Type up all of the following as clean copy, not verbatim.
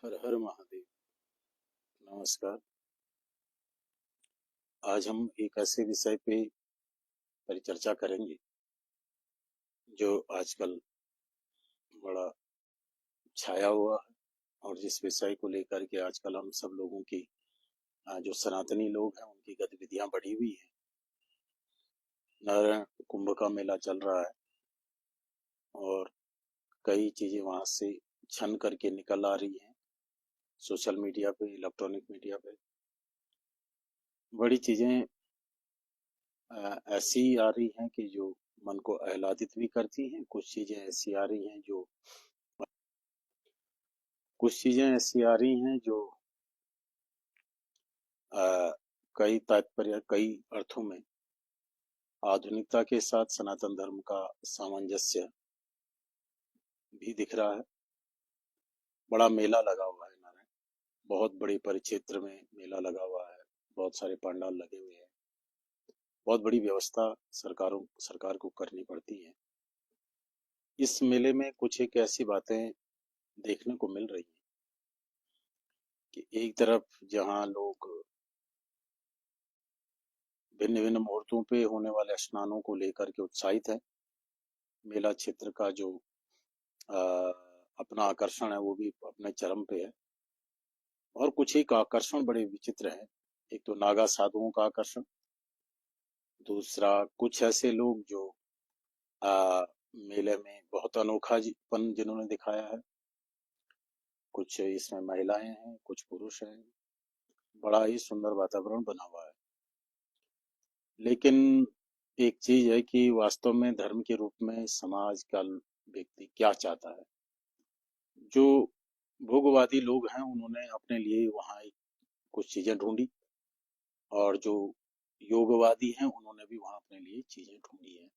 हर हर महादेव। नमस्कार। आज हम एक ऐसे विषय पे परिचर्चा करेंगे जो आजकल बड़ा छाया हुआ है, और जिस विषय को लेकर के आजकल हम सब लोगों की जो सनातनी लोग हैं उनकी गतिविधियां बढ़ी हुई हैं। नारायण कुंभ का मेला चल रहा है और कई चीजें वहां से छन करके निकल आ रही हैं सोशल मीडिया पे, इलेक्ट्रॉनिक मीडिया पे। बड़ी चीजें ऐसी आ रही हैं कि जो मन को आह्लादित भी करती हैं। कुछ चीजें ऐसी आ रही हैं जो अ, कई अर्थों में आधुनिकता के साथ सनातन धर्म का सामंजस्य भी दिख रहा है। बड़ा मेला लगा हुआ है नारायण, बहुत बड़े परिक्षेत्र में मेला लगा हुआ है। बहुत सारे पंडाल लगे हुए हैं। बहुत बड़ी व्यवस्था सरकार को करनी पड़ती है। इस मेले में कुछ एक ऐसी बातें देखने को मिल रही हैं कि एक तरफ जहां लोग भिन्न भिन्न मुहूर्तों पे होने वाले स्नानों को लेकर के उत्साहित है, मेला क्षेत्र का जो अ, अपना आकर्षण है वो भी अपने चरम पे है। और कुछ एक आकर्षण बड़े विचित्र हैं। एक तो नागा साधुओं का आकर्षण, दूसरा कुछ ऐसे लोग जो मेले में बहुत अनोखापन जिन्होंने दिखाया है। कुछ इसमें महिलाएं हैं, कुछ पुरुष हैं। बड़ा ही सुंदर वातावरण बना हुआ है। लेकिन एक चीज है कि वास्तव में धर्म के रूप में समाज का व्यक्ति क्या चाहता है। जो भोगवादी लोग हैं उन्होंने अपने लिए वहाँ कुछ चीजें ढूंढी, और जो योगवादी हैं उन्होंने भी वहाँ अपने लिए चीजें ढूंढी हैं।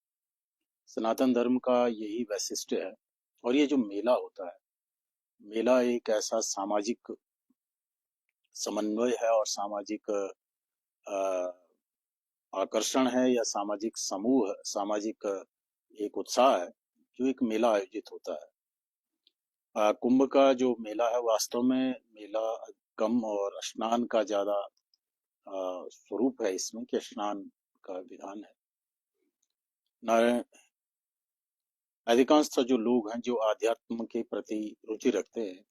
सनातन धर्म का यही वैशिष्ट्य है। और ये जो मेला होता है, मेला एक ऐसा सामाजिक समन्वय है और सामाजिक आकर्षण है, या सामाजिक समूह, सामाजिक एक उत्साह है जो एक मेला आयोजित होता है। कुंभ का जो मेला है वास्तव में मेला कम और स्नान का ज्यादा स्वरूप है इसमें, कि स्नान का विधान है। नारायण, अधिकांशतः जो लोग हैं जो आध्यात्म के प्रति रुचि रखते हैं,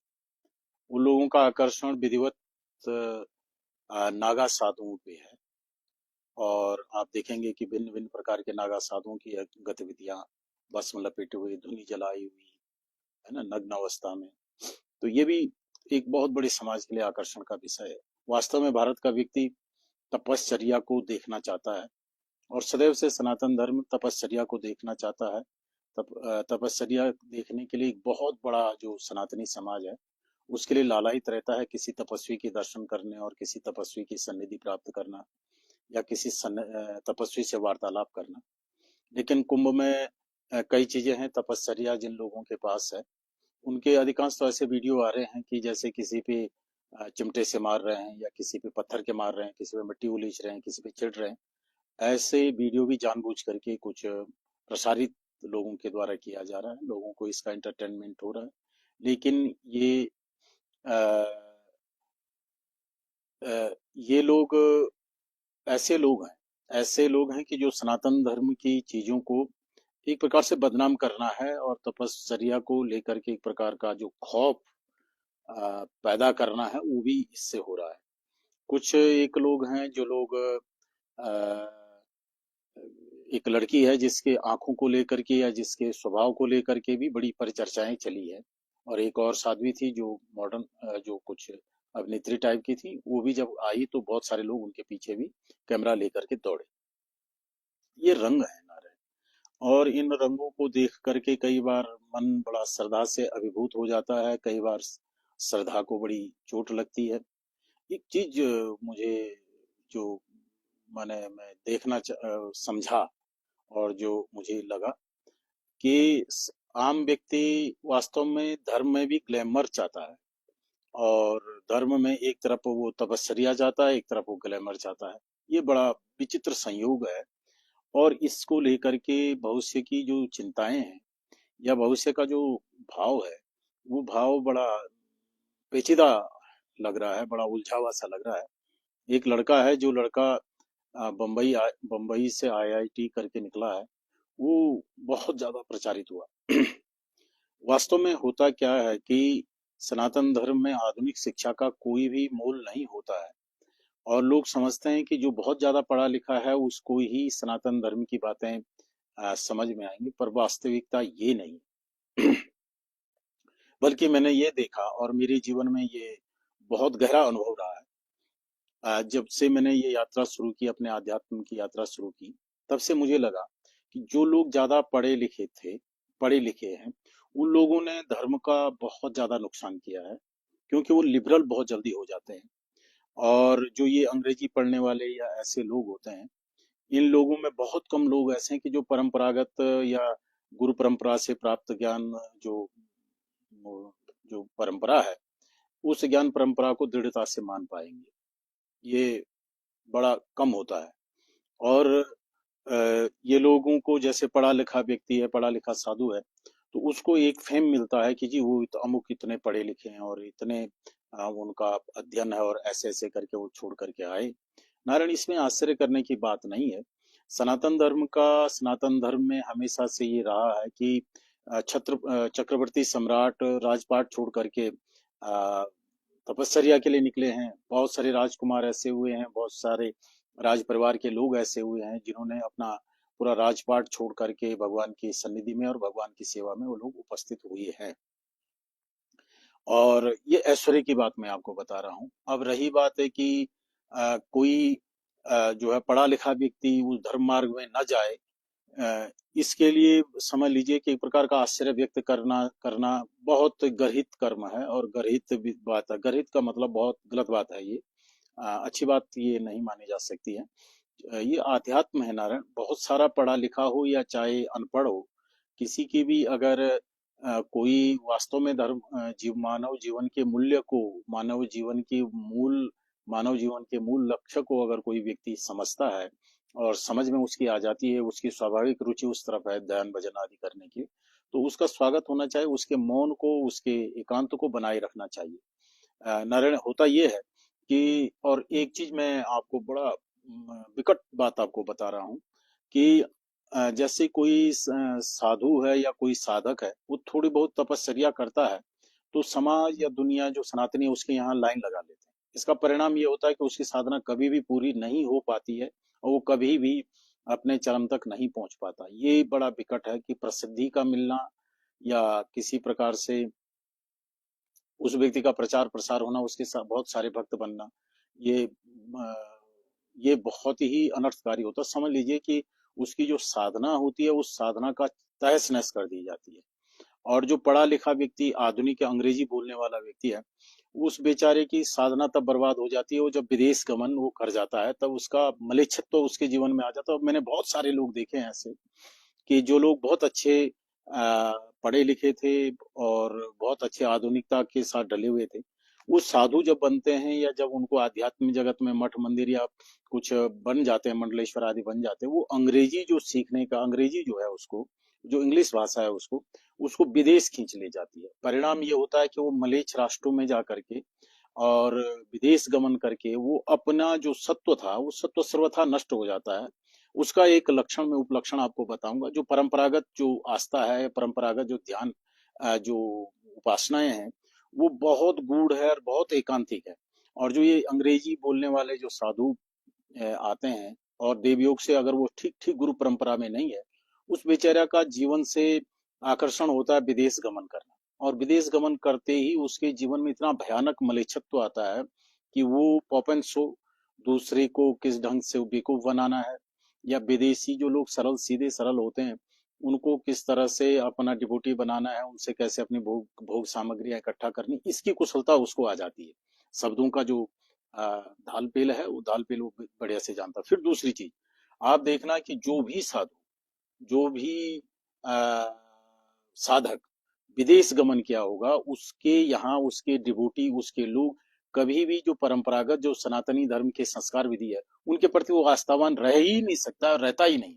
उन लोगों का आकर्षण विधिवत नागा साधुओं पे है। और आप देखेंगे कि भिन्न भिन्न प्रकार के नागा साधुओं की गतिविधियां, भस्म लपेटे हुए, धुनी जलाई हुई, है ना, नग्न अवस्था में। तो ये भी एक बहुत बड़े समाज के लिए आकर्षण का विषय है। वास्तव में भारत का व्यक्ति तपश्चर्या को देखना चाहता है, और सदैव से सनातन धर्म तपश्चर्या को देखना चाहता है। तपश्चर्या देखने के लिए एक बहुत बड़ा जो सनातनी समाज है उसके लिए लालायित रहता है, किसी तपस्वी के दर्शन करने और किसी तपस्वी की सन्निधि प्राप्त करना, या किसी तपस्वी से वार्तालाप करना। लेकिन कुंभ में कई चीजें हैं। तपश्चर्या जिन लोगों के पास है उनके अधिकांश तो ऐसे वीडियो आ रहे हैं कि जैसे किसी पे चिमटे से मार रहे हैं, या किसी पे पत्थर के मार रहे हैं, किसी पे मिट्टी उलीच रहे हैं, किसी पे चिढ़ रहे हैं। ऐसे वीडियो भी जानबूझ करके कुछ प्रसारित लोगों के द्वारा किया जा रहा है। लोगों को इसका एंटरटेनमेंट हो रहा है। लेकिन अ, ये लोग ऐसे लोग हैं कि जो सनातन धर्म की चीजों को एक प्रकार से बदनाम करना है, और तपश्चर्या को लेकर के एक प्रकार का जो खौफ पैदा करना है वो भी इससे हो रहा है। कुछ एक लोग हैं जो लोग एक लड़की है जिसके आंखों को लेकर के या जिसके स्वभाव को लेकर के भी बड़ी परिचर्चाएं चली है। और एक और साध्वी थी जो मॉडर्न, जो कुछ अभिनेत्री टाइप की थी, वो भी जब आई तो बहुत सारे लोग उनके पीछे भी कैमरा लेकर के दौड़े। ये रंग है नारे, और इन रंगों को देख करके कई बार मन बड़ा श्रद्धा से अभिभूत हो जाता है। कई बार श्रद्धा को बड़ी चोट लगती है। एक चीज मुझे जो मैं समझा, और जो मुझे लगा कि आम व्यक्ति वास्तव में धर्म में भी ग्लैमर चाहता है, और धर्म में एक तरफ वो तपस्या चाहता है, एक तरफ वो ग्लैमर चाहता है। ये बड़ा विचित्र संयोग है। और इसको लेकर के भविष्य की जो चिंताएं हैं, या भविष्य का जो भाव है, वो भाव बड़ा पेचीदा लग रहा है, बड़ा उलझा हुआ सा लग रहा है। एक लड़का है, जो लड़का बम्बई से आईआईटी करके निकला है, वो बहुत ज्यादा प्रचारित हुआ। वास्तव में होता क्या है कि सनातन धर्म में आधुनिक शिक्षा का कोई भी मोल नहीं होता है, और लोग समझते हैं कि जो बहुत ज्यादा पढ़ा लिखा है उसको ही सनातन धर्म की बातें समझ में आएंगी, पर वास्तविकता ये नहीं। बल्कि मैंने ये देखा, और मेरे जीवन में ये बहुत गहरा अनुभव रहा है। जब से मैंने ये यात्रा शुरू की, अपने आध्यात्म की यात्रा शुरू की, तब से मुझे लगा कि जो लोग ज्यादा पढ़े लिखे हैं, उन लोगों ने धर्म का बहुत ज्यादा नुकसान किया है, क्योंकि वो लिबरल बहुत जल्दी हो जाते हैं। और जो ये अंग्रेजी पढ़ने वाले या ऐसे लोग होते हैं, इन लोगों में बहुत कम लोग ऐसे हैं कि जो परंपरागत या गुरु परंपरा से प्राप्त ज्ञान, जो जो परंपरा है, उस ज्ञान परंपरा को दृढ़ता से मान पाएंगे। ये बड़ा कम होता है। और ये लोगों को, जैसे पढ़ा लिखा व्यक्ति है, पढ़ा लिखा साधु है, तो उसको एक फेम मिलता है कि जी वो अमुक इतने पढ़े लिखे हैं और इतने उनका अध्ययन है, और ऐसे ऐसे करके वो छोड़ करके आए। नारायण, इसमें आश्चर्य करने की बात नहीं है। सनातन धर्म में हमेशा से ये रहा है कि चक्रवर्ती सम्राट राजपाट छोड़ करके तपस्या के लिए निकले हैं। बहुत सारे राजकुमार ऐसे हुए हैं, बहुत सारे राज परिवार के लोग ऐसे हुए हैं, जिन्होंने अपना पूरा राजपाट छोड़ करके भगवान की सन्निधि में और भगवान की सेवा में वो लोग उपस्थित हुए हैं। और ये ऐश्वर्य की बात मैं आपको बता रहा हूँ। अब रही बात है कि कोई जो है पढ़ा लिखा व्यक्ति उस धर्म मार्ग में न जाए, इसके लिए समझ लीजिए कि एक प्रकार का आश्चर्य व्यक्त करना करना बहुत गर्हित कर्म है, और गर्हित भी बात है। गर्हित का मतलब बहुत गलत बात है ये। अच्छी बात ये नहीं मानी जा सकती है। ये आध्यात्म है नारायण। बहुत सारा पढ़ा लिखा हो या चाहे अनपढ़ हो, किसी की भी अगर कोई वास्तव में मानव जीवन के मूल्य को, मानव जीवन के मूल लक्ष्य को अगर कोई व्यक्ति समझता है, और समझ में उसकी आ जाती है, उसकी स्वाभाविक रुचि उस तरफ है ध्यान भजन आदि करने की, तो उसका स्वागत होना चाहिए। उसके मौन को, उसके एकांत को बनाए रखना चाहिए। नारायण, होता ये है कि, और एक चीज मैं आपको बड़ा विकट बात आपको बता रहा हूँ कि जैसे कोई साधु है या कोई साधक है, वो थोड़ी बहुत तपस्या करता है, तो समाज या दुनिया जो सनातनी है उसके यहाँ लाइन लगा लेते हैं। इसका परिणाम ये होता है कि उसकी साधना कभी भी पूरी नहीं हो पाती है, और वो कभी भी अपने चरम तक नहीं पहुंच पाता। ये बड़ा विकट है कि प्रसिद्धि का मिलना, या किसी प्रकार से उस व्यक्ति का प्रचार प्रसार होना, उसके साथ बहुत सारे भक्त बनना, ये ये बहुत ही अनर्थकारी होता है। समझ लीजिए कि उसकी जो साधना होती है, उस साधना का तहस नहस कर दी जाती है। और जो पढ़ा लिखा व्यक्ति, आधुनिक अंग्रेजी बोलने वाला व्यक्ति है, उस बेचारे की साधना तब बर्बाद हो जाती है, वो जब विदेश गमन वो कर जाता है, तब उसका मलेच्छत्व तो उसके जीवन में आ जाता है। मैंने बहुत सारे लोग देखे हैं ऐसे, कि जो लोग बहुत अच्छे पढ़े लिखे थे और बहुत अच्छे आधुनिकता के साथ डले हुए थे, वो साधु जब बनते हैं, या जब उनको आध्यात्मिक जगत में मठ मंदिर या कुछ बन जाते हैं, मंडलेश्वर आदि बन जाते हैं, वो अंग्रेजी जो सीखने का, अंग्रेजी जो है उसको, जो इंग्लिश भाषा है उसको उसको विदेश खींच ले जाती है। परिणाम ये होता है कि वो मलेच्छ राष्ट्रों में जा करके और विदेश गमन करके वो अपना जो सत्व था, वो सत्व सर्वथा नष्ट हो जाता है। उसका एक लक्षण, में उपलक्षण आपको बताऊंगा। जो परंपरागत जो आस्था है, परंपरागत जो ध्यान, जो उपासनाएं हैं, वो बहुत गूढ़ है और बहुत एकांतिक है। और जो ये अंग्रेजी बोलने वाले जो साधु आते हैं, और देवयोग से अगर वो ठीक ठीक गुरु परंपरा में नहीं है, उस बेचारा का जीवन से आकर्षण होता है विदेश गमन करना। और विदेश गमन करते ही उसके जीवन में इतना भयानक मलेच्छत्व आता है कि वो पॉपन शो, दूसरे को किस ढंग से बेवकूफ बनाना है, या विदेशी जो लोग सरल सीधे सरल होते हैं, उनको किस तरह से अपना डिवोटी बनाना है, उनसे कैसे अपनी भोग भोग सामग्रियां इकट्ठा करनी, इसकी कुशलता उसको आ जाती है। शब्दों का जो दाल पेल है, वो दाल पेल वो बढ़िया से जानता। फिर दूसरी चीज, आप देखना कि जो भी साधु, जो भी आ, साधक विदेश गमन किया होगा, उसके यहाँ उसके डिवोटी, उसके लोग कभी भी जो परंपरागत जो सनातनी धर्म के संस्कार विधि है, उनके प्रति वो आस्थावान रह ही नहीं सकता, रहता ही नहीं।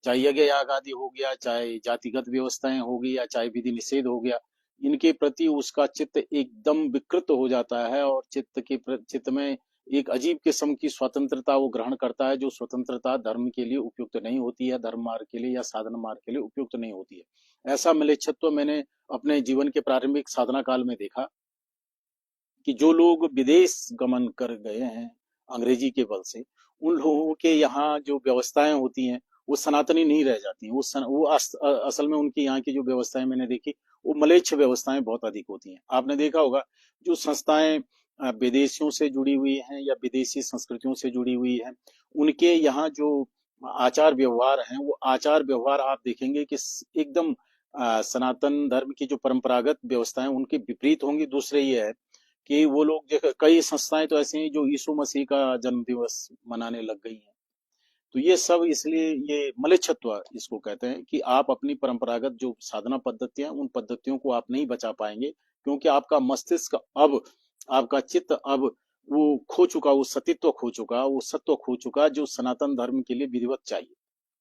चाहे यज्ञ याग आदि हो गया, चाहे जातिगत व्यवस्थाएं हो गई, या चाहे विधि निषेध हो गया, इनके प्रति उसका चित्त एकदम विकृत हो जाता है, और चित्त में एक अजीब किस्म की स्वतंत्रता वो ग्रहण करता है, जो स्वतंत्रता धर्म के लिए उपयुक्त नहीं होती है, धर्म मार्ग के लिए या साधना मार्ग के लिए उपयुक्त नहीं होती है। ऐसा मिलेच्छत्व मैंने अपने जीवन के प्रारंभिक साधना काल में देखा कि जो लोग विदेश गमन कर गए हैं अंग्रेजी के बल से, उन लोगों के यहाँ जो व्यवस्थाएं होती हैं वो सनातनी नहीं रह जाती हैं। असल में उनकी यहाँ की जो व्यवस्थाएं मैंने देखी, वो मलेच्छ व्यवस्थाएं बहुत अधिक होती हैं। आपने देखा होगा जो संस्थाएं विदेशियों से जुड़ी हुई हैं या विदेशी संस्कृतियों से जुड़ी हुई हैं, उनके यहाँ जो आचार व्यवहार हैं, वो आचार व्यवहार आप देखेंगे कि एकदम सनातन धर्म की जो परंपरागत व्यवस्थाएं उनके विपरीत होंगी। दूसरे ये है कि वो लोग कई संस्थाएं तो ऐसी हैं जो यीशु मसीह का जन्म दिवस मनाने लग गई हैं। तो ये सब इसलिए ये मलेच्छत्व इसको कहते हैं कि आप अपनी परंपरागत जो साधना पद्धतियां, उन पद्धतियों को आप नहीं बचा पाएंगे, क्योंकि आपका मस्तिष्क अब, आपका चित्त अब वो खो चुका, वो सतीत्व खो चुका, वो सत्व खो चुका जो सनातन धर्म के लिए विधिवत चाहिए।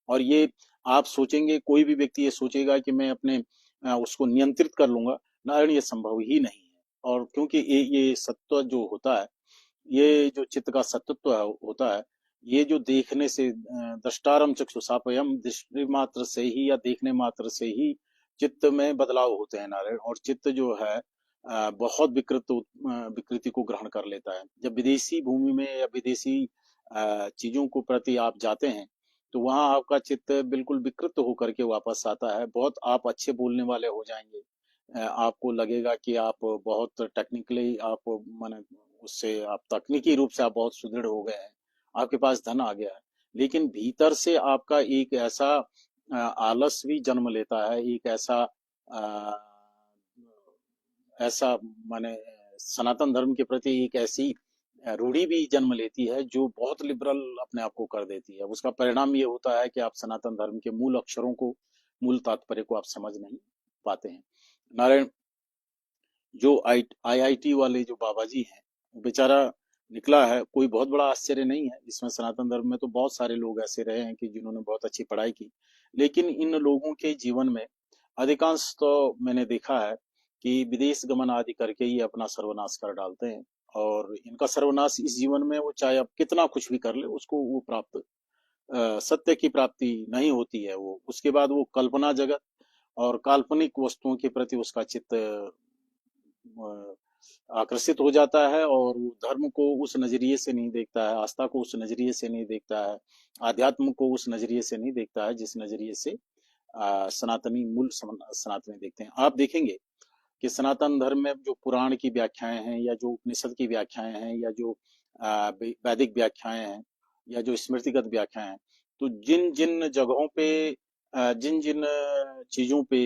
और ये आप सोचेंगे, कोई भी व्यक्ति ये सोचेगा कि मैं अपने उसको नियंत्रित कर लूंगा, नारायण, ये संभव ही नहीं है। और क्योंकि ये सत्व जो होता है, ये जो चित्त का सत्व होता है, ये जो देखने से दृष्टारम चक्षुषापयम, दृष्टि मात्र से ही या देखने मात्र से ही चित्त में बदलाव होते हैं नारायण। और चित्त जो है बहुत विकृति को ग्रहण कर लेता है। जब विदेशी भूमि में या विदेशी चीजों को प्रति आप जाते हैं, तो वहां आपका चित्त बिल्कुल विकृत होकर के वापस आता है। बहुत आप अच्छे बोलने वाले हो जाएंगे, आपको लगेगा कि आप बहुत टेक्निकली आप माने उससे आप तकनीकी रूप से आप बहुत सुदृढ़ हो गए हैं, आपके पास धन आ गया है, लेकिन भीतर से आपका एक ऐसा आलस भी जन्म लेता है, एक ऐसा अ, ऐसा माने सनातन धर्म के प्रति एक ऐसी रूढ़ी भी जन्म लेती है जो बहुत लिबरल अपने आप को कर देती है। उसका परिणाम ये होता है कि आप सनातन धर्म के मूल अक्षरों को, मूल तात्पर्य को आप समझ नहीं पाते हैं। नारायण, जो आईआईटी वाले जो बाबा जी हैं, वो बेचारा निकला है, कोई बहुत बड़ा आश्चर्य नहीं है इसमें। सनातन धर्म में तो बहुत सारे लोग ऐसे रहे हैं कि जिन्होंने बहुत अच्छी पढ़ाई की, लेकिन इन लोगों के जीवन में अधिकांश तो मैंने देखा है कि विदेश गमन आदि करके ही अपना सर्वनाश कर डालते हैं। और इनका सर्वनाश इस जीवन में, वो चाहे अब कितना कुछ भी कर ले, उसको वो प्राप्त सत्य की प्राप्ति नहीं होती है। वो उसके बाद वो कल्पना जगत और काल्पनिक वस्तुओं के प्रति उसका चित्त आकर्षित हो जाता है, और वो धर्म को उस नजरिए से नहीं देखता है, आस्था को उस नजरिए से नहीं देखता है, आध्यात्म को उस नजरिए से नहीं देखता है जिस नजरिए से सनातनी सनातनी देखते हैं। आप देखेंगे कि सनातन धर्म में जो पुराण की व्याख्याएं हैं, या जो उपनिषद की व्याख्याएं हैं, या जो वैदिक व्याख्याएं हैं, या जो स्मृतिगत व्याख्याएं हैं, तो जिन जिन जगहों पे जिन जिन चीजों पे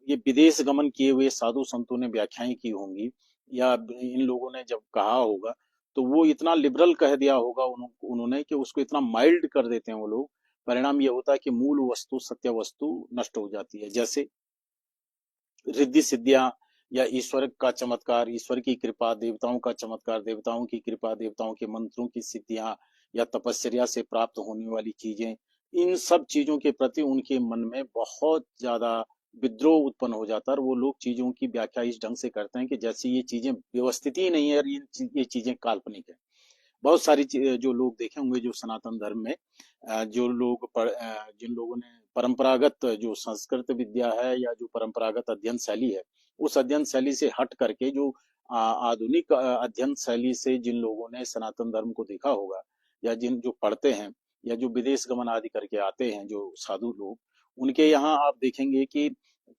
ये विदेश गमन किए हुए साधु संतों ने व्याख्याएं की होंगी, या इन लोगों ने जब कहा होगा, तो वो इतना लिबरल कह दिया होगा उन्होंने कि उसको इतना माइल्ड कर देते हैं वो लोग। परिणाम ये होता है कि मूल वस्तु, सत्य वस्तु नष्ट हो जाती है। जैसे रिद्धि सिद्धियां, या ईश्वर का चमत्कार, ईश्वर की कृपा, देवताओं का चमत्कार, देवताओं की कृपा, देवताओं के मंत्रों की सिद्धियां, या तपस्या से प्राप्त होने वाली चीजें, इन सब चीजों के प्रति उनके मन में बहुत ज्यादा विद्रोह उत्पन्न हो जाता है। और वो लोग चीजों की व्याख्या इस ढंग से करते हैं कि जैसे ये चीजें व्यवस्थित ही नहीं है, और ये चीजें काल्पनिक है। बहुत सारी जो लोग देखे होंगे जो सनातन धर्म में जिन लोगों ने परंपरागत जो संस्कृत विद्या है, या जो परंपरागत अध्ययन शैली है, उस अध्ययन शैली से हट करके जो आधुनिक अध्ययन शैली से जिन लोगों ने सनातन धर्म को देखा होगा, या जिन जो पढ़ते हैं, या जो विदेश गमन आदि करके आते हैं जो साधु लोग, उनके यहाँ आप देखेंगे कि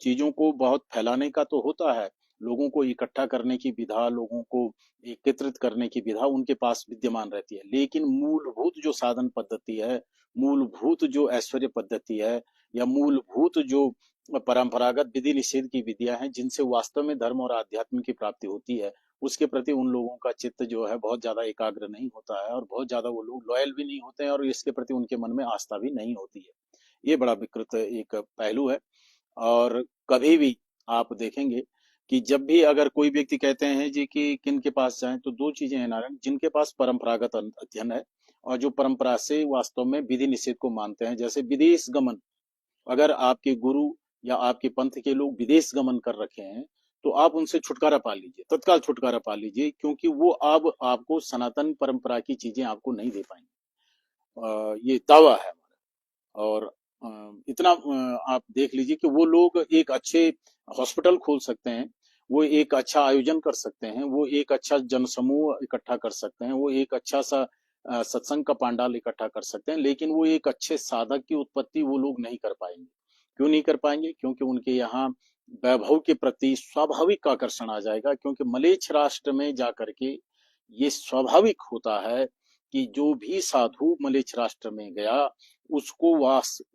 चीजों को बहुत फैलाने का तो होता है, लोगों को इकट्ठा करने की विधा, लोगों को एकत्रित करने की विधा उनके पास विद्यमान रहती है, लेकिन मूलभूत जो साधन पद्धति है, मूलभूत जो ऐश्वर्य पद्धति है, या मूलभूत जो परंपरागत विधि निषेध की विधियां हैं, जिनसे वास्तव में धर्म और आध्यात्म की प्राप्ति होती है, उसके प्रति उन लोगों का चित्त जो है बहुत ज्यादा एकाग्र नहीं होता है, और बहुत ज्यादा वो लोग लॉयल भी नहीं होते हैं, और इसके प्रति उनके मन में आस्था भी नहीं होती है। ये बड़ा विकृत एक पहलू है। और कभी भी आप देखेंगे कि जब भी अगर कोई व्यक्ति कहते हैं जी कि किन के पास जाएं, तो दो चीजें हैं नारायण, जिनके पास परंपरागत अध्ययन है, और जो परंपरा से वास्तव में विधि निषेध को मानते हैं। जैसे विदेश गमन, अगर आपके गुरु या आपके पंथ के लोग विदेश गमन कर रखे हैं, तो आप उनसे छुटकारा पा लीजिए, तत्काल छुटकारा पा लीजिए, क्योंकि वो अब आपको सनातन परंपरा की चीजें आपको नहीं दे पाएंगे। ये दावा है हमारा। और इतना आप देख लीजिए कि वो लोग एक अच्छे हॉस्पिटल खोल सकते हैं, वो एक अच्छा आयोजन कर सकते हैं, वो एक अच्छा जनसमूह इकट्ठा कर सकते हैं, वो एक अच्छा सा सत्संग का पांडाल इकट्ठा कर सकते हैं, लेकिन वो एक अच्छे साधक की उत्पत्ति वो लोग नहीं कर पाएंगे। क्यों नहीं कर पाएंगे? क्योंकि उनके यहाँ वैभव के प्रति स्वाभाविक आकर्षण आ जाएगा, क्योंकि मलेच्छ राष्ट्र में जाकर के ये स्वाभाविक होता है कि जो भी साधु मलेच्छ राष्ट्र में गया, उसको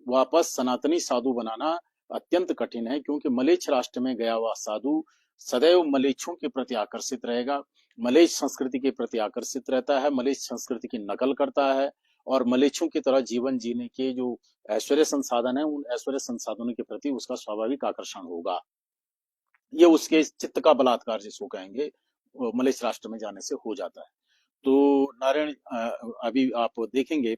वापस सनातनी साधु बनाना अत्यंत कठिन है, क्योंकि मलेच्छ राष्ट्र में गया हुआ साधु सदैव मलेच्छों के प्रति आकर्षित रहेगा, मलेच्छ संस्कृति के प्रति आकर्षित रहता है, मलेच्छ संस्कृति की नकल करता है, और मलेच्छों की तरह जीवन जीने के जो ऐश्वर्य संसाधन है, उन ऐश्वर्य संसाधनों के प्रति उसका स्वाभाविक आकर्षण होगा। ये उसके चित्त का बलात्कार जिसको कहेंगे, मलेच्छ राष्ट्र में जाने से हो जाता है। तो नारायण, अभी आप देखेंगे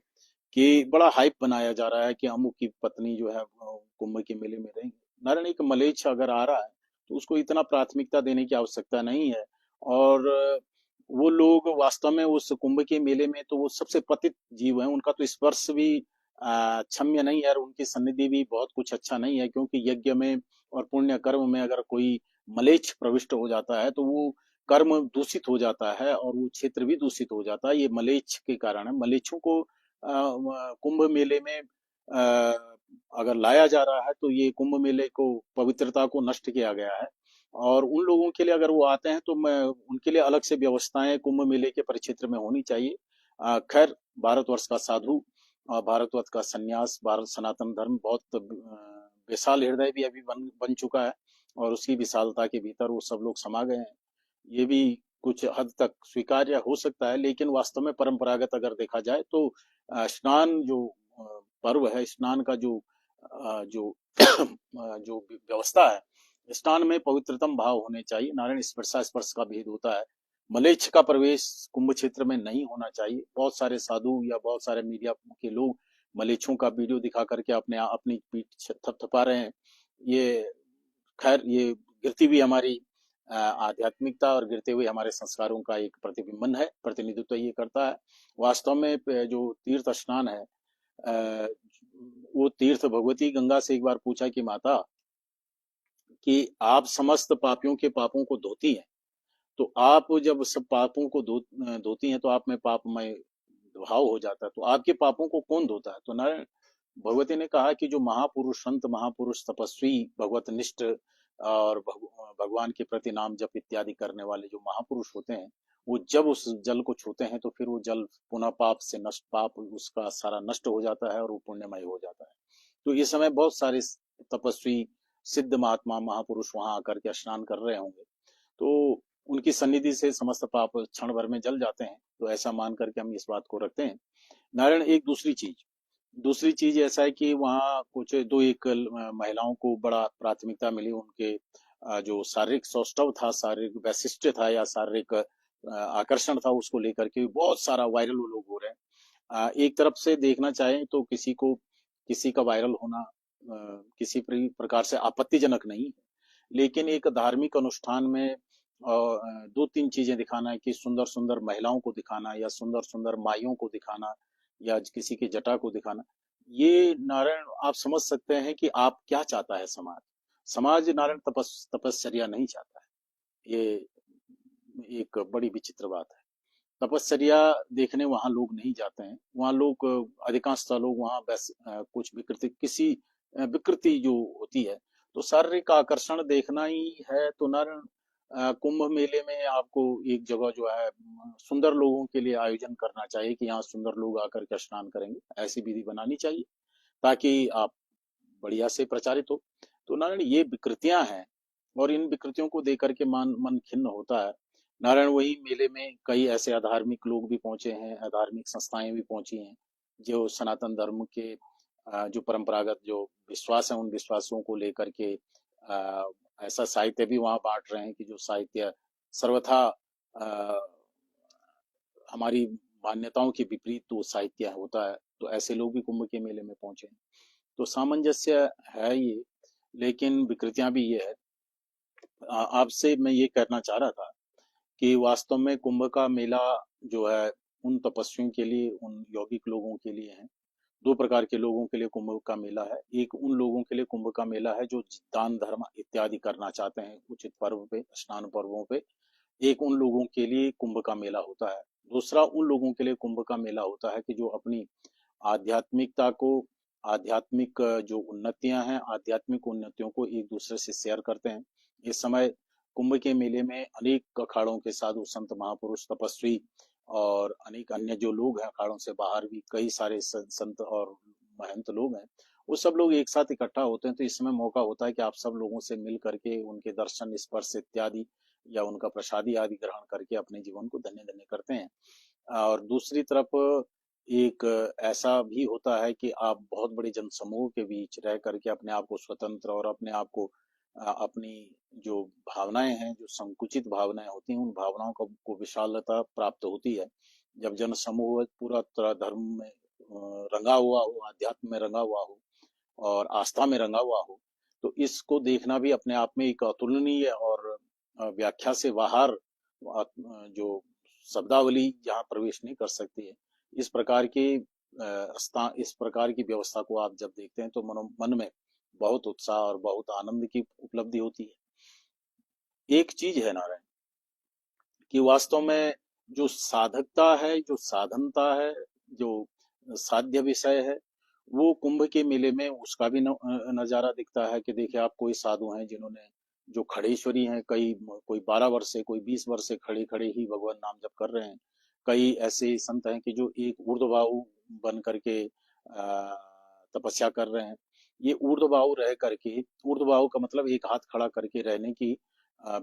कि बड़ा हाइप बनाया जा रहा है कि अमुक की पत्नी जो है कुंभ के मेले में रहेंगी। नारायण, एक मलेच्छ अगर आ रहा है तो उसको इतना प्राथमिकता देने की आवश्यकता नहीं है। और वो लोग वास्तव में उस कुंभ के मेले में तो वो सबसे पतित जीव हैं, उनका तो स्पर्श भी क्षम्य नहीं है, और उनकी सन्निधि भी बहुत कुछ अच्छा नहीं है, क्योंकि यज्ञ में और पुण्य कर्म में अगर कोई मलेच्छ प्रविष्ट हो जाता है तो वो कर्म दूषित हो जाता है और वो क्षेत्र भी दूषित हो जाता है। ये मलेच्छ के कारण है। मलेच्छों को कुंभ मेले में अगर लाया जा रहा है तो ये कुंभ मेले को, पवित्रता को नष्ट किया गया है। और उन लोगों के लिए अगर वो आते हैं तो मैं उनके लिए अलग से व्यवस्थाएं कुंभ मेले के परिक्षेत्र में होनी चाहिए। खैर, भारतवर्ष का साधु और भारतवर्ष का सन्यास, भारत सनातन धर्म बहुत विशाल हृदय भी अभी बन चुका है, और उसकी विशालता के भीतर वो सब लोग समा गए हैं। ये भी कुछ हद तक स्वीकार्य हो सकता है, लेकिन वास्तव में परंपरागत अगर देखा जाए तो स्नान जो पर्व है, स्नान का जो जो जो व्यवस्था है, स्नान में पवित्रतम भाव होने चाहिए। नारायण, स्पर्शा स्पर्श का भेद होता है। मलेच्छ का प्रवेश कुंभ क्षेत्र में नहीं होना चाहिए। बहुत सारे साधु या बहुत सारे मीडिया के लोग मलेच्छों का वीडियो दिखा करके अपनी पीठ थपथपा रहे हैं। ये, खैर, ये गिरती हुई हमारी आध्यात्मिकता और गिरते हुए हमारे संस्कारों का एक प्रतिबिंबन है, प्रतिनिधित्व ये करता है। वास्तव में जो तीर्थ स्नान है, अ, वो तीर्थ, भगवती गंगा से एक बार पूछा कि माता, कि आप समस्त पापियों के पापों को धोती हैं, तो आप जब सब पापों को धोती हैं तो आप में पापमय भाव हो जाता है, तो आपके पापों को कौन धोता है? तो नारायण, भगवती ने कहा कि जो महापुरुष, संत महापुरुष, तपस्वी, भगवत निष्ठ और भगवान के प्रति नाम जप इत्यादि करने वाले जो महापुरुष होते हैं, वो जब उस जल को छूते हैं तो फिर वो जल पुनः पाप से नष्ट, पाप उसका सारा नष्ट हो जाता है और वो पुण्यमय हो जाता है। तो इस समय बहुत सारे तपस्वी, सिद्ध महात्मा, महापुरुष वहां आकर के स्नान कर रहे होंगे, तो उनकी सन्निधि से समस्त पाप क्षण भर में जल जाते हैं। तो ऐसा मान करके हम इस बात को रखते हैं। नारायण, एक दूसरी चीज ऐसा है कि वहाँ कुछ दो एक महिलाओं को बड़ा प्राथमिकता मिली। उनके जो शारीरिक सौष्ठव था, शारीरिक वैशिष्ट्य था, या शारीरिक आकर्षण था, उसको लेकर के बहुत सारा वायरल वो लोग हो रहे हैं। एक तरफ से देखना चाहें तो किसी का वायरल होना किसी प्रकार से आपत्तिजनक नहीं है, लेकिन एक धार्मिक अनुष्ठान में दो तीन चीजें दिखाना है, कि सुंदर सुंदर महिलाओं को दिखाना, या सुंदर सुंदर माइयों को दिखाना, या किसी की जटा को दिखाना, ये नारायण, आप समझ सकते हैं कि आप क्या चाहता है समाज। समाज नारायण तपस्या नहीं चाहता है। ये एक बड़ी विचित्र बात है। तपस्या देखने वहां लोग नहीं जाते हैं। वहां लोग, अधिकांशतः लोग वहां बस कुछ विकृति, किसी विकृति जो होती है, तो शारीरिक आकर्षण देखना ही है। तो नारायण, कुंभ मेले में आपको एक जगह जो है सुंदर लोगों के लिए आयोजन करना चाहिए, कि यहाँ सुंदर लोग आकर के स्नान करेंगे, ऐसी विधि बनानी चाहिए, ताकि आप बढ़िया से प्रचारित हो। तो नारायण, ये विकृतियां हैं, और इन विकृतियों को देख करके मन खिन्न होता है। नारायण, वही मेले में कई ऐसे अधार्मिक लोग भी पहुंचे हैं, अधार्मिक संस्थाएं भी पहुंची हैं, जो सनातन धर्म के जो परंपरागत जो विश्वास है, उन विश्वासों को लेकर के ऐसा साहित्य भी वहां बांट रहे हैं, कि जो साहित्य सर्वथा अ, हमारी मान्यताओं के विपरीत तो साहित्य होता है। तो ऐसे लोग भी कुंभ के मेले में पहुंचे हैं। तो सामंजस्य है ये। लेकिन विकृतियां भी ये है। आपसे मैं ये कहना चाह रहा था कि वास्तव में कुंभ का मेला जो है उन तपस्वियों के लिए, उन यौगिक लोगों के लिए है। दो प्रकार के लोगों के लिए कुंभ का मेला है। एक उन लोगों के लिए कुंभ का मेला है जो दान धर्म इत्यादि करना चाहते हैं उचित पर्व पे, स्नान पर्वों पे। एक उन लोगों के लिए कुंभ का मेला होता है। दूसरा उन लोगों के लिए कुंभ का मेला होता है कि जो अपनी आध्यात्मिकता को, आध्यात्मिक जो उन्नतियां हैं, आध्यात्मिक उन्नतियों को एक दूसरे से शेयर करते हैं। इस समय कुंभ के मेले में अनेक अखाड़ों के साधु संत महापुरुष तपस्वी और अनेक अन्य जो लोग हैं, अखाड़ों से बाहर भी कई सारे संत और महंत लोग हैं, वो सब लोग एक साथ इकट्ठा होते हैं। तो इस समय मौका होता है कि आप सब लोगों से मिल करके उनके दर्शन स्पर्श इत्यादि या उनका प्रसादी आदि ग्रहण करके अपने जीवन को धन्य धन्य करते हैं। और दूसरी तरफ एक ऐसा भी होता है कि आप बहुत बड़े जनसमूह के बीच रह करके अपने आप को स्वतंत्र और अपने आप को अपनी जो भावनाएं हैं, जो संकुचित भावनाएं होती हैं, उन भावनाओं को विशालता प्राप्त होती है। जब जनसमूह पूरा तरह धर्म में रंगा हुआ हो, अध्यात्म में रंगा हुआ हो और आस्था में रंगा हुआ हो, तो इसको देखना भी अपने आप में एक अतुलनीय और व्याख्या से बाहर जो शब्दावली जहाँ प्रवेश नहीं कर सकती है, इस प्रकार की इस प्रकार की व्यवस्था को आप जब देखते हैं तो मन में बहुत उत्साह और बहुत आनंद की उपलब्धि होती है। एक चीज है नारायण कि वास्तव में जो साधकता है, जो साधनता है, जो साध्य विषय है, वो कुंभ के मेले में उसका भी नजारा दिखता है कि देखिए आप कोई साधु हैं जिन्होंने, जो खड़ेश्वरी हैं, कई कोई 12 वर्ष से, कोई 20 वर्ष से खड़े खड़े ही भगवान नाम जप कर रहे हैं। कई ऐसे संत हैं कि जो एक ऊर्ध्वबाहु बन करके तपस्या कर रहे हैं। ये ऊर्ध्वबाहु रह करके, ऊर्ध्वबाहु का मतलब एक हाथ खड़ा करके रहने की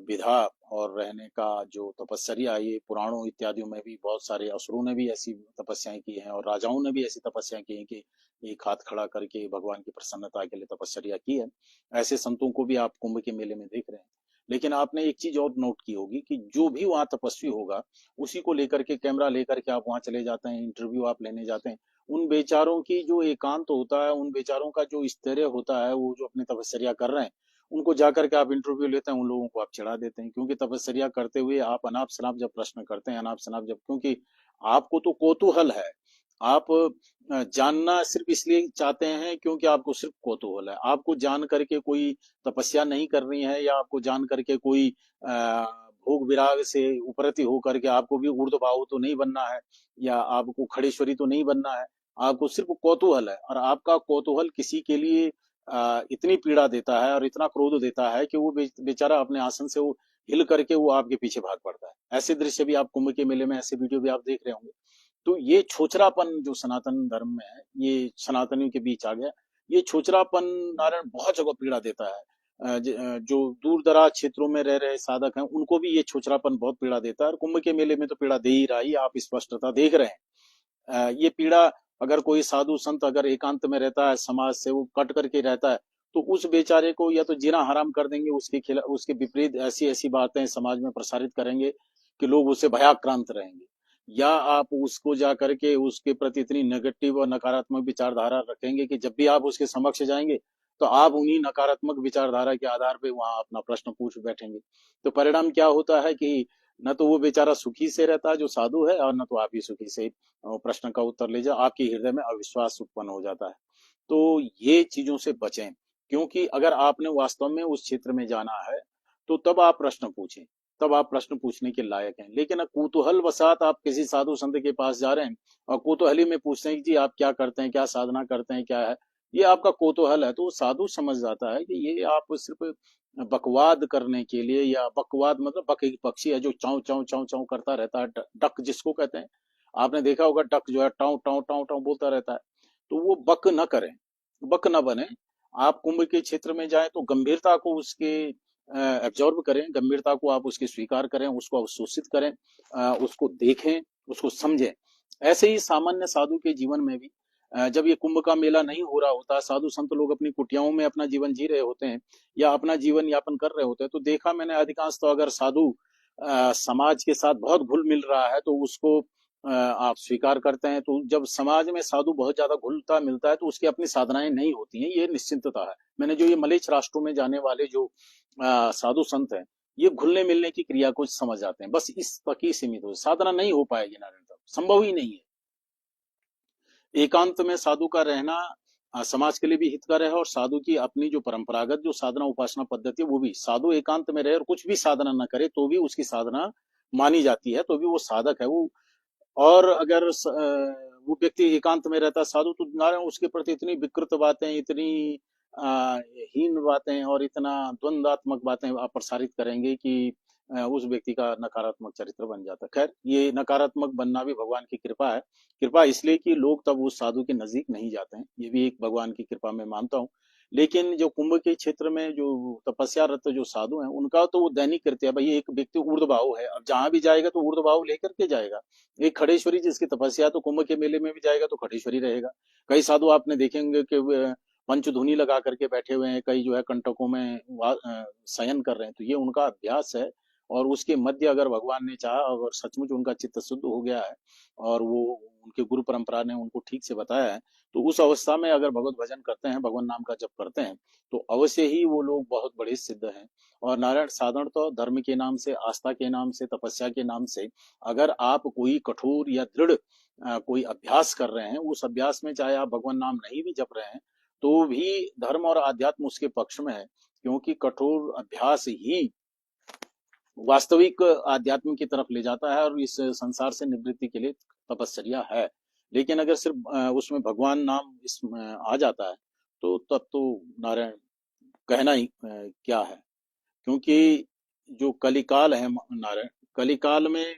विधा और रहने का जो तपस्या, ये पुराणों इत्यादियों में भी बहुत सारे असुरों ने भी ऐसी तपस्याएं की हैं और राजाओं ने भी ऐसी तपस्याएं की हैं कि एक हाथ खड़ा करके भगवान की प्रसन्नता के लिए तपस्या की है। ऐसे संतों को भी आप कुंभ के मेले में देख रहे हैं। लेकिन आपने एक चीज और नोट की होगी कि जो भी वहां तपस्वी होगा, उसी को लेकर के, कैमरा लेकर के आप वहां चले जाते हैं, इंटरव्यू आप लेने जाते हैं। उन बेचारों की जो एकांत होता है, उन बेचारों का जो स्थैर्य होता है, वो जो अपनी तपस्या कर रहे हैं, उनको जाकर के आप इंटरव्यू लेते हैं, उन लोगों को आप चिढ़ा देते हैं। क्योंकि तपस्या करते हुए आप अनाप शनाप जब प्रश्न करते हैं, अनाप शनाप जब, क्योंकि आपको तो कौतूहल है, आप जानना सिर्फ इसलिए चाहते हैं क्योंकि आपको सिर्फ कौतूहल है। आपको जान करके कोई तपस्या नहीं करनी है, या आपको जान करके कोई भोग विराग से उपरति होकर के आपको भी ऊर्ध्वबाहु तो नहीं बनना है, या आपको खड़ेश्वरी तो नहीं बनना है। आपको सिर्फ कौतूहल है, और आपका कौतूहल किसी के लिए इतनी पीड़ा देता है और इतना क्रोध देता है कि वो बेचारा अपने आसन से वो हिल करके वो आपके पीछे भाग पड़ता है। ऐसे दृश्य भी आप कुंभ के मेले में, ऐसे वीडियो भी आप देख रहे होंगे। तो ये छोचरापन जो सनातन धर्म में है, ये सनातनियों के बीच आ गया। ये छोचरापन नारायण बहुत जगह पीड़ा देता है। जो दूर दराज क्षेत्रों में रह रहे साधक हैं, उनको भी ये छोचरापन बहुत पीड़ा देता है, और कुंभ के मेले में तो पीड़ा दे ही रहा है, आप स्पष्टता देख रहे हैं। ये पीड़ा, अगर कोई साधु संत अगर एकांत में रहता है, समाज से वो कट करके रहता है, तो उस बेचारे को या तो जीना हराम कर देंगे, उसके खिलाफ, उसके विपरीत ऐसी ऐसी बातें समाज में प्रसारित करेंगे कि लोग उससे भयाक्रांत रहेंगे। या आप उसको जा करके उसके प्रति इतनी नेगेटिव और नकारात्मक विचारधारा रखेंगे कि जब भी आप उसके समक्ष जाएंगे, तो आप उन्हीं नकारात्मक विचारधारा के आधार पे वहां अपना प्रश्न पूछ बैठेंगे। तो परिणाम क्या होता है कि न तो वो बेचारा सुखी से रहता है जो साधु है, और न तो आप ही सुखी से प्रश्न का उत्तर ले जाओ, आपके हृदय में अविश्वास उत्पन्न हो जाता है। तो ये चीजों से बचें, क्योंकि अगर आपने वास्तव में उस क्षेत्र में जाना है, तो तब आप प्रश्न पूछें, तब आप प्रश्न पूछने के लायक हैं। लेकिन कुतूहल वसात आप किसी साधु संत के पास जा रहे हैं और कुतूहली में पूछते हैं कि जी आप क्या करते हैं, क्या साधना करते हैं, क्या है, ये आपका कौतूहल है, तो साधु समझ जाता है कि ये आप सिर्फ बकवाद करने के लिए, या बकवाद मतलब बक एक पक्षी है जो चाव चाव चाव चाव करता रहता है, डक जिसको कहते हैं। आपने देखा होगा डक जो है टाव टाव टाव टाव बोलता रहता है। तो वो बक न करें, बक न बने। आप कुंभ के क्षेत्र में जाएं तो गंभीरता को उसके एब्जॉर्ब करें, गंभीरता को आप उसके स्वीकार करें, उसको अवशोषित करें, उसको देखें, उसको समझें। ऐसे ही सामान्य साधु के जीवन में भी जब ये कुंभ का मेला नहीं हो रहा होता, साधु संत लोग अपनी कुटियाओं में अपना जीवन जी रहे होते हैं या अपना जीवन यापन कर रहे होते हैं, तो देखा मैंने अधिकांश तो अगर साधु समाज के साथ बहुत घुल मिल रहा है, तो उसको आप स्वीकार करते हैं, तो जब समाज में साधु बहुत ज्यादा घुलता मिलता है तो उसकी अपनी साधनाएं नहीं होती हैं, ये निश्चिंतता है। मैंने जो ये मलेच्छ राष्ट्रों में जाने वाले जो साधु संत हैं, ये घुलने मिलने की क्रिया को समझ जाते हैं, बस इस तक ही सीमित हो, साधना नहीं हो पाएगी नारायण साहब, संभव ही नहीं है। एकांत में साधु का रहना समाज के लिए भी हितकर है, और साधु की अपनी जो परंपरागत जो साधना उपासना पद्धति है वो भी, साधु एकांत में रहे और कुछ भी साधना न करे तो भी उसकी साधना मानी जाती है, तो भी वो साधक है वो। और अगर वो व्यक्ति एकांत में रहता साधु, तो नारायण उसके प्रति इतनी विकृत बातें, इतनी हीन बातें और इतना द्वंद्वात्मक बातें आप प्रसारित करेंगे कि उस व्यक्ति का नकारात्मक चरित्र बन जाता है। खैर, ये नकारात्मक बनना भी भगवान की कृपा है। कृपा इसलिए कि लोग तब उस साधु के नजदीक नहीं जाते हैं, ये भी एक भगवान की कृपा मैं मानता हूँ। लेकिन जो कुंभ के क्षेत्र में जो तपस्यारत जो साधु हैं, उनका तो वो दैनिक कृत्य है भाई। एक व्यक्ति ऊर्ध्वभाव है, अब जहां भी जाएगा तो ऊर्ध्वभाव लेकर के जाएगा। एक खड़ेश्वरी जिसकी तपस्या है, तो कुंभ के मेले में भी जाएगा तो खड़ेश्वरी रहेगा। कई साधु आपने देखेंगे कि पंचधुनी लगा करके बैठे हुए हैं, कई जो है कंटकों में शयन कर रहे हैं, तो ये उनका अभ्यास है। और उसके मध्य अगर भगवान ने चाहा, अगर सचमुच उनका चित्त शुद्ध हो गया है और वो उनके गुरु परंपरा ने उनको ठीक से बताया है, तो उस अवस्था में अगर भगवत भजन करते हैं, भगवान नाम का जप करते हैं, तो अवश्य ही वो लोग बहुत बड़े सिद्ध हैं। और नारायण साधारण तो धर्म के नाम से, आस्था के नाम से, तपस्या के नाम से अगर आप कोई कठोर या दृढ़ कोई अभ्यास कर रहे हैं, उस अभ्यास में चाहे आप भगवान नाम नहीं भी जप रहे हैं, तो भी धर्म और आध्यात्म उसके पक्ष में है, क्योंकि कठोर अभ्यास ही वास्तविक आध्यात्म की तरफ ले जाता है और इस संसार से निवृत्ति के लिए तपस्या है। लेकिन अगर सिर्फ उसमें भगवान नाम इसमें आ जाता है, तो तब तो नारायण कहना ही क्या है। क्योंकि जो कलिकाल है नारायण, कलिकाल में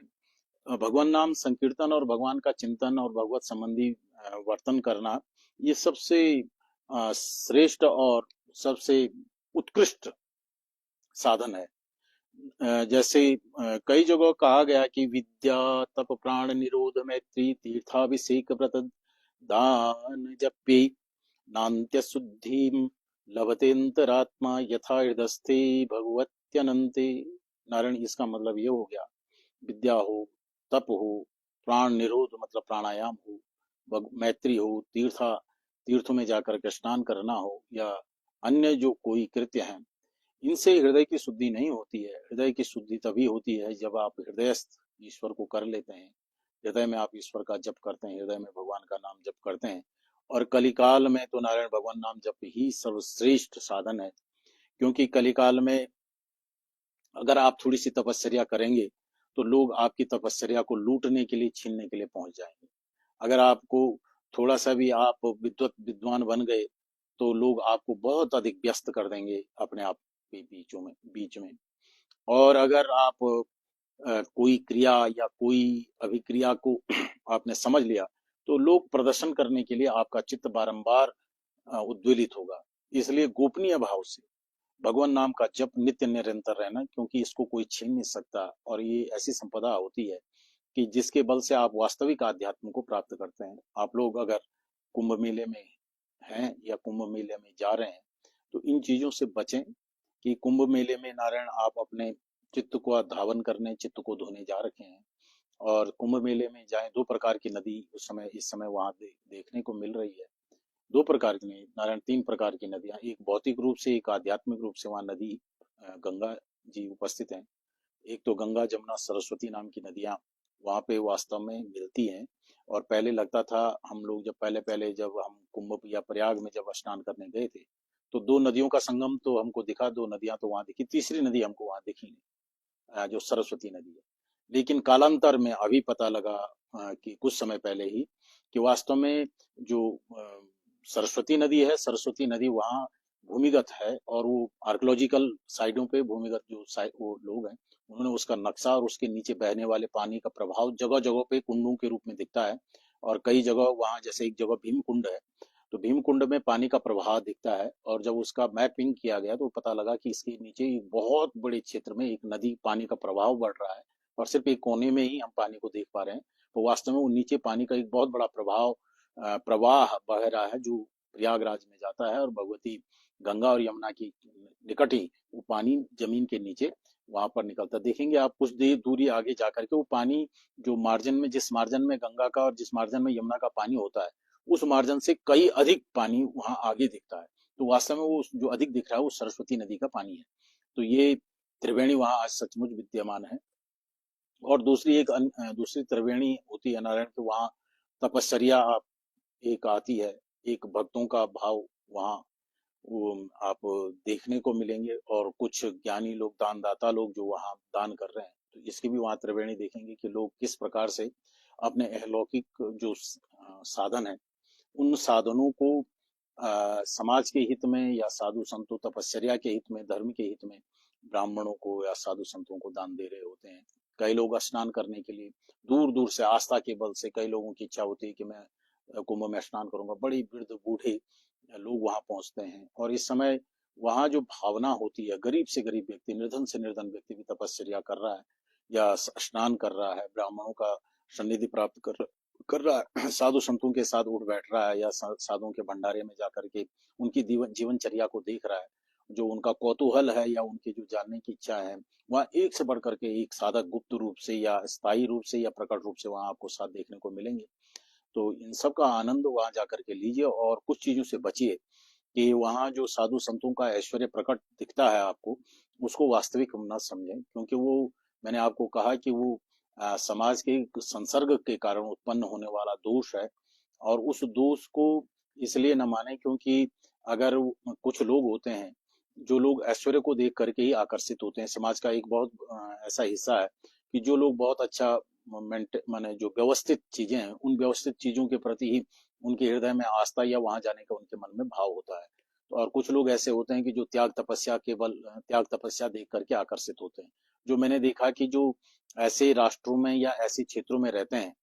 भगवान नाम संकीर्तन और भगवान का चिंतन और भगवत संबंधी वर्तन करना, ये सबसे श्रेष्ठ और सबसे उत्कृष्ट साधन है। जैसे कई जगह कहा गया कि विद्या तप प्राण निरोध मैत्री तीर्थाभिषेक व्रत दान जप्य नान्त्य शुद्धि लभतेन्तरात्मा यथा हृदस्थे भगवत्यनंते। नारायण, इसका मतलब ये हो गया, विद्या हो, तप हो, प्राण निरोध मतलब प्राणायाम हो, मैत्री हो, तीर्थों में जाकर के स्नान करना हो, या अन्य जो कोई कृत्य है, इनसे हृदय की शुद्धि नहीं होती है। हृदय की शुद्धि तभी होती है जब आप हृदयस्थ ईश्वर को कर लेते हैं, हृदय में आप ईश्वर का जप करते हैं, हृदय में भगवान का नाम जप करते हैं। और कलिकाल में तो नारायण भगवान नाम जप ही सर्वश्रेष्ठ साधन है। क्योंकि कलिकाल में अगर आप थोड़ी सी तपस्या करेंगे, तो लोग आपकी तपस्या को लूटने के लिए, छीनने के लिए पहुंच जाएंगे। अगर आपको थोड़ा सा भी आप विद्वान बन गए, तो लोग आपको बहुत अधिक व्यस्त कर देंगे अपने आप के बीच में। और अगर आप कोई क्रिया या कोई अभिक्रिया को आपने समझ लिया, तो लोग प्रदर्शन करने के लिए आपका चित्त बारंबार उद्वेलित होगा। इसलिए गोपनीय भाव से भगवान नाम का जप नित्य निरंतर रहना, क्योंकि इसको कोई छीन नहीं सकता। और ये ऐसी संपदा होती है कि जिसके बल से आप वास्तविक आध्यात्म को प्राप्त करते हैं। आप लोग अगर कुंभ मेले में हैं या कुंभ मेले में जा रहे हैं, तो इन चीजों से बचें कि कुंभ मेले में नारायण आप अपने चित्त को धावन करने, चित्त को धोने जा रखे हैं। और कुंभ मेले में जाएं, दो प्रकार की नदी इस समय वहां देखने को मिल रही है। दो प्रकार की नहीं नारायण, तीन प्रकार की नदियां, एक भौतिक रूप से, एक आध्यात्मिक रूप से वहां नदी गंगा जी उपस्थित हैं। एक तो गंगा जमुना सरस्वती नाम की नदियां वहां पे वास्तव में मिलती हैं। और पहले लगता था, हम लोग जब पहले पहले जब हम कुंभ या प्रयाग में जब स्नान करने गए थे, तो दो नदियों का संगम तो हमको दिखा, दो नदियां तो वहां दिखी, तीसरी नदी हमको वहां दिखी नहीं, जो सरस्वती नदी है। लेकिन कालांतर में अभी पता लगा कि कुछ समय पहले ही, कि वास्तव में जो सरस्वती नदी है, सरस्वती नदी वहाँ भूमिगत है। और वो आर्कोलॉजिकल साइडों पे भूमिगत जो वो लोग हैं, उन्होंने उसका नक्शा और उसके नीचे बहने वाले पानी का प्रभाव जगह जगह पे कुंडों के रूप में दिखता है। और कई जगह वहाँ, जैसे एक जगह भीम कुंड है, तो भीम कुंड में पानी का प्रवाह दिखता है। और जब उसका मैपिंग किया गया, तो पता लगा कि इसके नीचे एक बहुत बड़े क्षेत्र में एक नदी पानी का प्रभाव बढ़ रहा है, और सिर्फ एक कोने में ही हम पानी को देख पा रहे हैं। तो वास्तव में वो नीचे पानी का एक बहुत बड़ा प्रवाह बह रहा है, जो प्रयागराज में जाता है और भगवती गंगा और यमुना की निकट ही वो पानी जमीन के नीचे वहां पर निकलता देखेंगे आप। कुछ देर दूरी आगे जाकर के वो पानी जो मार्जिन में, जिस मार्जिन में गंगा का और जिस मार्जिन में यमुना का पानी होता है, उस मार्जिन से कई अधिक पानी वहां आगे दिखता है। तो वास्तव में वो जो अधिक दिख रहा है वो सरस्वती नदी का पानी है। तो ये त्रिवेणी वहां आज सचमुच विद्यमान है। और दूसरी दूसरी त्रिवेणी होती है नारायण के वहाँ तपस्या एक आती है, एक भक्तों का भाव वहाँ वो आप देखने को मिलेंगे। और कुछ ज्ञानी लोग, दानदाता लोग जो वहाँ दान कर रहे हैं, तो इसकी भी वहाँ त्रिवेणी देखेंगे कि लोग किस प्रकार से अपने अलौकिक जो साधन है, उन साधनों को समाज के हित में या साधु संतों तपस्या के हित में, धर्म के हित में ब्राह्मणों को या साधु संतों को दान दे रहे होते हैं। कई लोग स्नान करने के लिए दूर दूर से, आस्था के बल से, कई लोगों की इच्छा होती है कि मैं कुंभ में स्नान करूंगा, बड़ी वृद्ध बूढ़े लोग वहां पहुंचते हैं। और इस समय वहां जो भावना होती है, गरीब से गरीब व्यक्ति, निर्धन से निर्धन व्यक्ति भी तपस्या कर रहा है या स्नान कर रहा है, ब्राह्मणों का सानिध्य प्राप्त कर रहा है, साधु संतों के साथ उठ बैठ रहा है, या साधुओं के भंडारे में जाकर के उनकी जीवनचर्या को देख रहा है। जो उनका कौतूहल है या उनकी जो जानने की इच्छा है, वह एक से बढ़कर के एक साधक गुप्त रूप से या स्थायी रूप से या प्रकट रूप से वहां आपको साथ देखने को मिलेंगे। तो इन सब का आनंद वहां जाकर के लीजिए और कुछ चीजों से बचिए कि वहां जो साधु संतों का ऐश्वर्य प्रकट दिखता है आपको, उसको वास्तविक न समझें। क्योंकि वो, मैंने आपको कहा कि वो समाज के संसर्ग के कारण उत्पन्न होने वाला दोष है। और उस दोष को इसलिए न माने क्योंकि अगर कुछ लोग होते हैं, जो लोग ऐश्वर्य को देख करके ही आकर्षित होते हैं। समाज का एक बहुत ऐसा हिस्सा है कि जो लोग बहुत अच्छा माने जो व्यवस्थित चीजें हैं, उन व्यवस्थित चीजों के प्रति ही उनके हृदय में आस्था या वहां जाने का उनके मन में भाव होता है। तो और कुछ लोग ऐसे होते हैं कि जो त्याग तपस्या देख करके आकर्षित होते हैं। जो मैंने देखा कि जो ऐसे राष्ट्रों में या ऐसे क्षेत्रों में रहते हैं,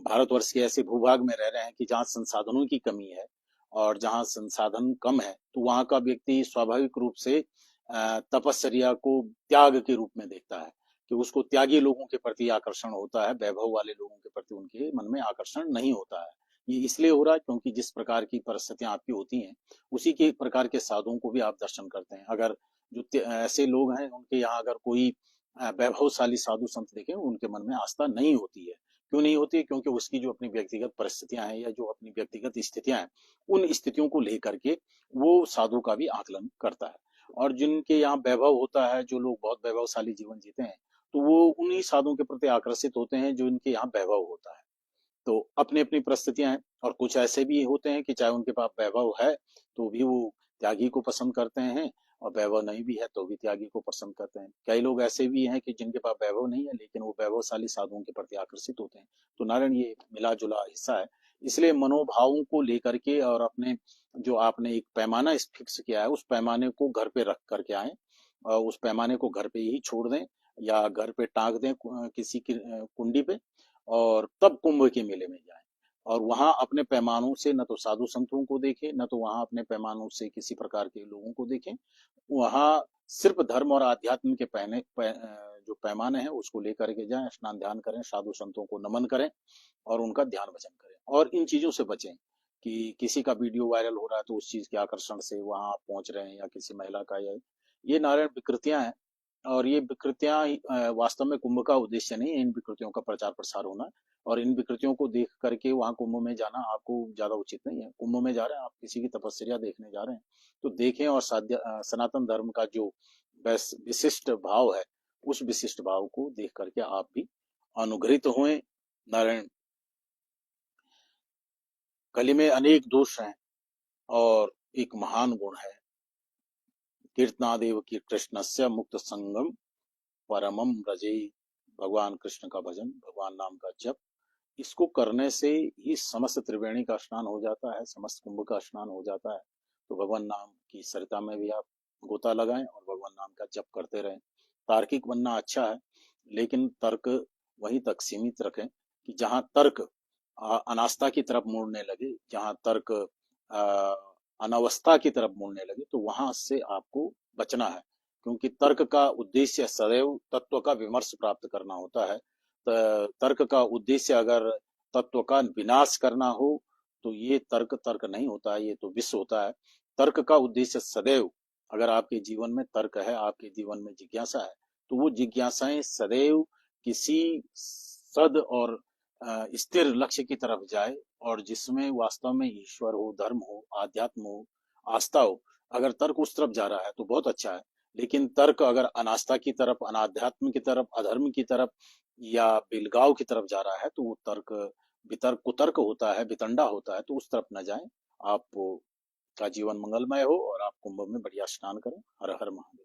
भारतवर्ष के ऐसे भूभाग में रह रहे हैं कि जहाँ संसाधनों की कमी है और जहाँ संसाधन कम है, तो वहाँ का व्यक्ति स्वाभाविक रूप से तपस्या को त्याग के रूप में देखता है कि उसको त्यागी लोगों के प्रति आकर्षण होता है, वैभव वाले लोगों के प्रति उनके मन में आकर्षण नहीं होता है। ये इसलिए हो रहा है क्योंकि जिस प्रकार की परिस्थितियां आपकी होती हैं, उसी के प्रकार के साधुओं को भी आप दर्शन करते हैं। अगर जो ऐसे लोग हैं उनके यहाँ अगर कोई वैभवशाली साधु संत देखें, उनके मन में आस्था नहीं होती है। क्यों नहीं होती है? क्योंकि उसकी जो अपनी व्यक्तिगत परिस्थितियां हैं या जो अपनी व्यक्तिगत स्थितियां हैं, उन स्थितियों को लेकर के वो साधु का भी आकलन करता है। और जिनके यहाँ वैभव होता है, जो लोग बहुत वैभवशाली जीवन जीते हैं, तो वो उन्हीं साधुओं के प्रति आकर्षित होते हैं जो इनके यहाँ वैभव होता है। तो अपनी अपनी परिस्थितियां हैं। और कुछ ऐसे भी होते हैं कि चाहे उनके पास वैभव है तो भी वो त्यागी को पसंद करते हैं, और वैभव नहीं भी है तो भी त्यागी को पसंद करते हैं। कई लोग ऐसे भी हैं कि जिनके पास वैभव नहीं है लेकिन वो वैभवशाली साधुओं के प्रति आकर्षित होते हैं। तो नारायण ये मिला जुला हिस्सा है। इसलिए मनोभावों को लेकर के और अपने जो आपने एक पैमाना फिक्स किया है, उस पैमाने को घर पे रख करके आए, और उस पैमाने को घर पे ही छोड़ दें या घर पे टांग दें किसी की कुंडी पे, और तब कुंभ के मेले में जाएं। और वहां अपने पैमानों से न तो साधु संतों को देखें, न तो वहां अपने पैमानों से किसी प्रकार के लोगों को देखें। वहां सिर्फ धर्म और आध्यात्म के जो पैमाने हैं उसको लेकर के जाएं, स्नान ध्यान करें, साधु संतों को नमन करें और उनका ध्यान भजन करें। और इन चीजों से बचें कि किसी का वीडियो वायरल हो रहा है तो उस चीज के आकर्षण से वहां आप पहुंच रहे हैं, या किसी महिला का, या ये नारायण विकृतियां हैं। और ये विकृतियां वास्तव में कुंभ का उद्देश्य नहीं है इन विकृतियों का प्रचार प्रसार होना। और इन विकृतियों को देख करके वहां कुंभ में जाना आपको ज्यादा उचित नहीं है। कुंभ में जा रहे हैं, आप किसी की तपस्या देखने जा रहे हैं, तो देखें और सनातन धर्म का जो विशिष्ट भाव है, उस विशिष्ट भाव को देख करके आप भी अनुग्रहित हुए। नारायण, कली में अनेक दोष हैं और एक महान गुण है, कीर्तनादेव की कृष्णस्य मुक्त संगम परमम रजे। भगवान कृष्ण का भजन, भगवान नाम का जप, इसको करने से ही समस्त त्रिवेणी का स्नान हो जाता है, समस्त कुंभ का स्नान हो जाता है। तो भगवान नाम की सरिता में भी आप गोता लगाएं और भगवान नाम का जप करते रहें। तार्किक बनना अच्छा है, लेकिन तर्क वहीं तक सीमित रखें कि जहां तर्क अनास्था की तरफ मुड़ने लगे, जहां तर्क अनावस्था की तरफ मुड़ने लगे, तो वहां से आपको बचना है। क्योंकि तर्क का उद्देश्य सदैव तत्व का विमर्श प्राप्त करना होता है। तर्क का उद्देश्य अगर तत्व का विनाश करना हो तो ये तर्क तर्क नहीं होता है, ये तो विष होता है। तर्क का उद्देश्य सदैव, अगर आपके जीवन में तर्क है, आपके जीवन में जिज्ञासा है, तो वो जिज्ञासाएं सदैव किसी सद और स्थिर लक्ष्य की तरफ जाए, और जिसमें वास्तव में ईश्वर हो, धर्म हो, आध्यात्म हो, आस्था हो। अगर तर्क उस तरफ जा रहा है तो बहुत अच्छा है, लेकिन तर्क अगर अनास्था की तरफ, अनाध्यात्म की तरफ, अधर्म की तरफ या बिलगाव की तरफ जा रहा है, तो वो तर्क वितर्क कुतर्क होता है, वितंडा होता है, तो उस तरफ न जाएं। आप का जीवन मंगलमय हो और आप कुंभ में बढ़िया स्नान करें। हर हर महादेव।